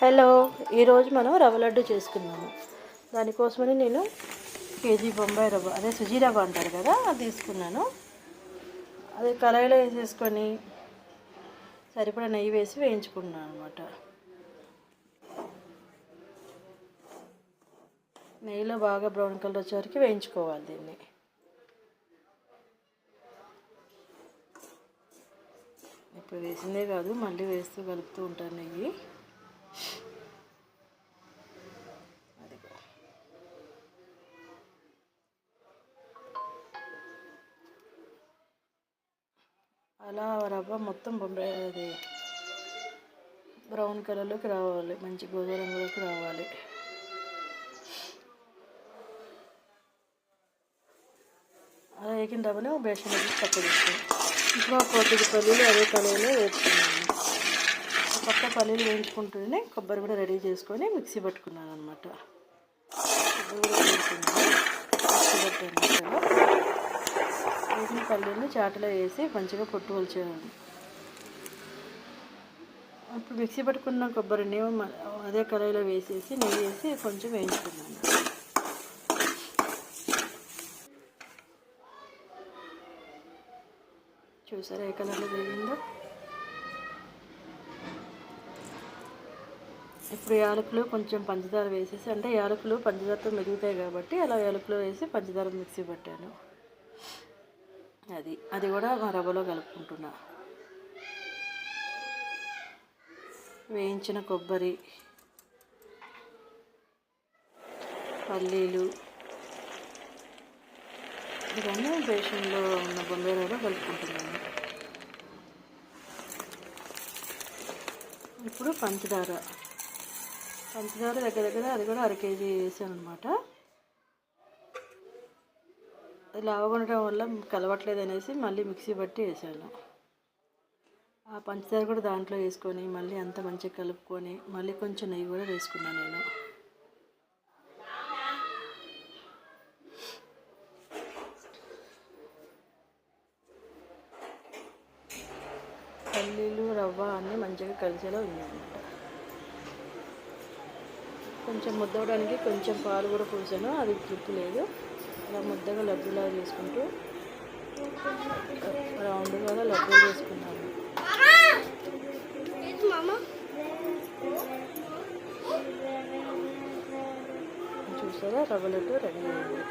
Hello, ఈరోజు మనం రవ్వ లడ్డు చేసుకున్నాము. దానికోసమని నేను కేజీ బొంబాయి రవ్వ, అదే సుజీ రవ్వ అంటారు కదా, అది తీసుకున్నాను. అది కళాయిలో వేసేసుకొని సరిపడా నెయ్యి వేసి వేయించుకున్నాను అనమాట. నెయ్యిలో బాగా బ్రౌన్ కలర్ వచ్చే వరకు వేయించుకోవాలి దీన్ని. ఇప్పుడు వేసిందే కాదు, మళ్ళీ వేస్తూ కలుపుతూ ఉంటాను నెయ్యి. అలా రవ్వ మొత్తం అది బ్రౌన్ కలర్లోకి రావాలి, మంచి గోధుమ రంగులోకి రావాలి. అలా వేగిన రవ్వను బేషన్ వేసి పక్క తీసుకుని ఇప్పుడు కొద్దిగా పల్లీలు అదే కలర్లో వేసుకున్నాను. పక్క పల్లీలు వేయించుకుంటూనే కొబ్బరి కూడా రెడీ చేసుకొని మిక్సీ పట్టుకున్నాను అనమాట. వేసిన పల్లీలను చాటలో వేసి మంచిగా పొట్టు వలిచాను. అప్పుడు మిక్సీ పట్టుకున్న కొబ్బరిని అదే కళాయిలో వేసేసి నెయ్యి వేసి కొంచెం వేయించుకున్నాను. చూసారా ఏ కలర్లో వేగిందో. ఇప్పుడు యాలకులు కొంచెం పంచదార వేసేసి, అంటే యాలకులు పంచదారతో మెరుగుతాయి కాబట్టి అలా యాలకులు వేసి పంచదార మిక్సీ పట్టాను. అది కూడా రవ్వలో కలుపుకుంటున్నా. వేయించిన కొబ్బరి, పల్లీలు ఇవన్నీ బేషన్లో ఉన్న బొంబాయి రవ్వ కలుపుకుంటున్నాను. ఇప్పుడు పంచదార దగ్గర అది కూడా 1/2 కేజీ వేసాను అనమాట. అది లావుగా ఉండటం వల్ల కలవట్లేదు అనేసి మళ్ళీ మిక్సీ బట్టి వేసాను. ఆ పంచదార కూడా దాంట్లో వేసుకొని మళ్ళీ అంత మంచిగా కలుపుకొని మళ్ళీ కొంచెం నెయ్యి కూడా వేసుకున్నాను నేను. పల్లీలు రవ్వ అన్నీ మంచిగా కలిసేలా ఉన్నాయన్నమాట. కొంచెం ముద్దవడానికి కొంచెం పాలు కూడా పోసాను, అది తృప్తి లేదు. అలా ముద్దగా లడ్డూలా చేసుకుంటూ రౌండ్గా లడ్డూ చేసుకున్నాను. చూసారా రవ్వ లడ్డు రెడీ అయింది.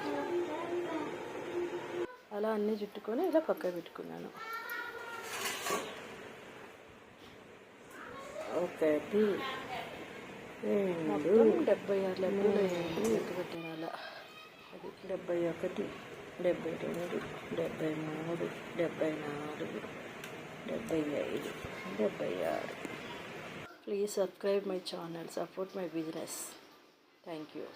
అలా అన్నీ చుట్టుకొని ఇలా పక్క పెట్టుకున్నాను. ఒకటి 2 76 లడ్డూలు వేయండి లెక్క పెట్టిన అలా. అది 71 72 73 74 75 76. Please subscribe my channel, support my business. Thank you.